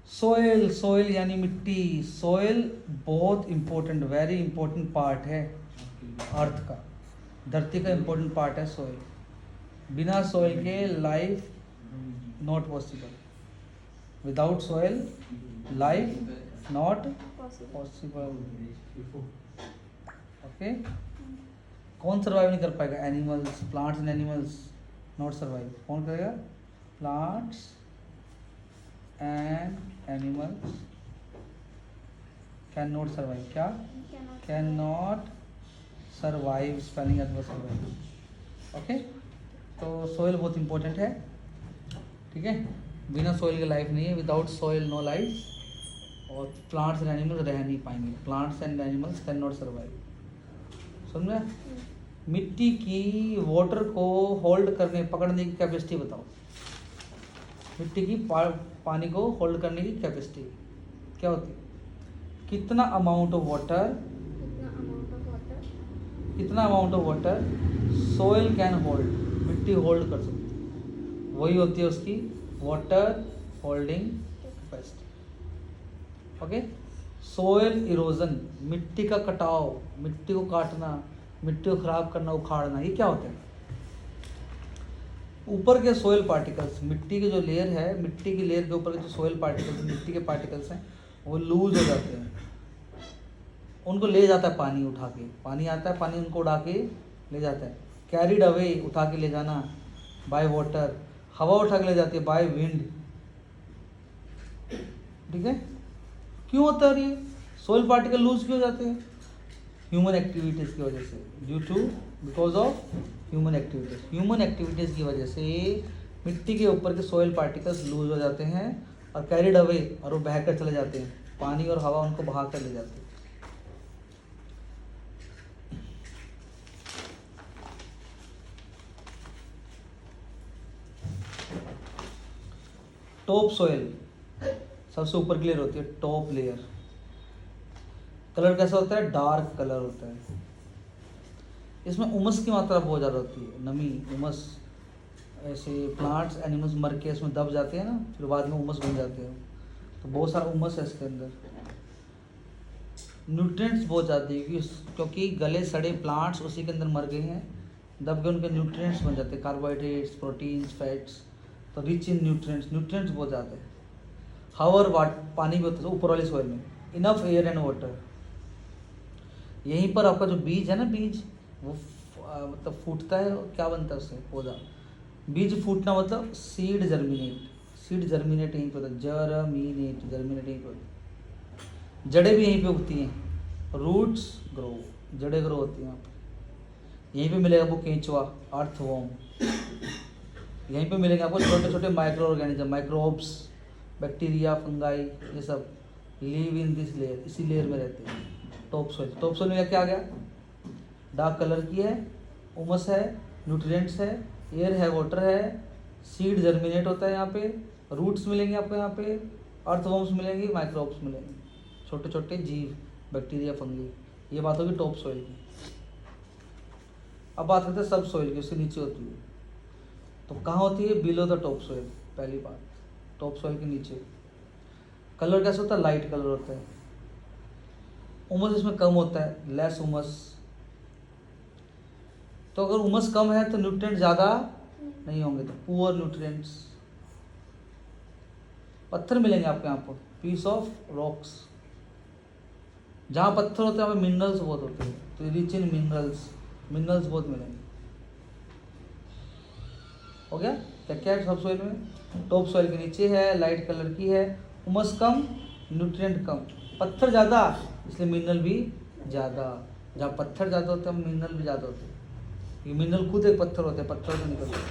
Soil, soil यानी मिट्टी। Soil बहुत इम्पोर्टेंट, वेरी इम्पोर्टेंट पार्ट है अर्थ का, धरती का इम्पोर्टेंट पार्ट है सोयल। बिना सोयल के life not possible, without soil life not possible. Okay, कौन सर्वाइव नहीं कर पाएगा? Animals, plants and animals not survive. कौन करेगा? Plants and animals can not survive. क्या? Can not survive, spelling as survive. Okay, तो सोयल बहुत इंपॉर्टेंट है, ठीक है। बिना सोयल की लाइफ नहीं है, विदाउट सोयल नो लाइफ। और प्लांट्स एंड एनिमल्स रह नहीं पाएंगे, plants and animals can not survive. समझा? मिट्टी की वाटर को होल्ड करने, पकड़ने की कैपेसिटी बताओ। मिट्टी की पानी को होल्ड करने की कैपेसिटी क्या होती है? कितना अमाउंट ऑफ वाटर, कितना amount of water soil can hold, मिट्टी होल्ड कर सकती है, वही होती है उसकी water holding capacity. Okay, soil erosion, मिट्टी का कटाव, मिट्टी को काटना, मिट्टी को खराब करना, उखाड़ना, ये क्या होता है? ऊपर के सोयल पार्टिकल्स, मिट्टी की जो लेयर है, मिट्टी की लेयर के ऊपर के जो सोयल पार्टिकल्स, मिट्टी के पार्टिकल्स हैं, वो लूज हो जाते हैं, उनको ले जाता है पानी उठा के। पानी आता है, पानी उनको उड़ा के ले जाता है। कैरिड अवे, उठा के ले जाना बाय वाटर। हवा उठा के ले जाती है बाय विंड, ठीक है। क्यों होता है ये? सोयल पार्टिकल लूज क्यों जाते हैं? ह्यूमन एक्टिविटीज़ की वजह से, due to, because of human activities. Human activities की वजह से मिट्टी के ऊपर के सोयल पार्टिकल्स लूज हो जाते हैं और कैरिड अवे, और वो बहकर चले जाते हैं, पानी और हवा उनको बहा कर ले जाते हैं। टॉप सोयल सबसे ऊपर की लेयर होती है, टॉप लेयर। कलर कैसा होता है? डार्क कलर होता है। इसमें उमस की मात्रा बहुत ज़्यादा होती है, नमी, उमस। ऐसे प्लांट्स एनिमल्स मर के इसमें दब जाते हैं ना, फिर बाद में उमस बन जाते हैं, तो बहुत सारा उमस है इसके अंदर। न्यूट्रिएंट्स बहुत ज़्यादा है, क्योंकि गले सड़े प्लांट्स उसी के अंदर मर गए हैं, दब के उनके न्यूट्रिएंट्स बन जाते हैं, कार्बोहाइड्रेट्स, प्रोटीन्स, फैट्स, तो रिच इन न्यूट्रिएंट्स, न्यूट्रिएंट्स बहुत ज़्यादा है। हावर पानी भी होता है ऊपर वाली सॉइल में, इनफ एयर एंड वाटर। यहीं पर आपका जो बीज है ना, बीज वो मतलब फूटता है, और क्या बनता है उससे? पौधा। बीज फूटना मतलब सीड जर्मिनेट, सीड जर्मिनेट यहीं पे होता है, जर्मिनेट, जर्मिनेट यहीं पे होता है। जड़ें भी यहीं पे उगती हैं, रूट्स ग्रो, जड़ें ग्रो होती हैं यहाँ पे। यहीं पे मिलेगा आपको केंचुआ, अर्थवॉर्म। यहीं पे मिलेंगे आपको छोटे छोटे micro organism, microbes, bacteria, fungi, ये सब लिव इन दिस लेयर, इसी लेयर में रहते हैं। टॉप सोइल, टॉप सोइल में क्या आ गया? डार्क कलर की है, उमस है, न्यूट्रिएंट्स है, एयर है, वाटर है, सीड जर्मिनेट होता है यहाँ पे, रूट्स मिलेंगे आपको यहाँ पे, अर्थवॉर्म्स मिलेंगे, माइक्रोब्स मिलेंगे, छोटे छोटे जीव, बैक्टीरिया, फंगी। ये बात होगी टॉप सोइल की। अब बात करते हैं सब सोइल की, उसके नीचे होती है। तो कहाँ होती है? Below the top soil. पहली बात, टॉप सोइल के नीचे। कलर कैसा होता है? लाइट कलर होता है। उमस इसमें कम होता है, लेस उमस। तो अगर उमस कम है तो न्यूट्रिएंट ज़्यादा नहीं होंगे, तो पुअर न्यूट्रिएंट्स। पत्थर मिलेंगे आपको यहाँ पर, पीस ऑफ रॉक्स। जहाँ पत्थर होते हैं वहाँ पे मिनरल्स बहुत होते हैं, तो रिच इन मिनरल्स, मिनरल्स बहुत मिलेंगे। हो गया? क्या क्या है सब सोइल में? टॉप सोइल के नीचे है, लाइट कलर की है, उमस कम, न्यूट्रिएंट कम। पत्थर ज़्यादा, इसलिए मिनरल भी ज़्यादा। जहाँ पत्थर ज़्यादा होते हैं मिनरल भी ज़्यादा होते हैं। ये मिनरल खुद एक पत्थर होते हैं, पत्थर से निकलते हैं।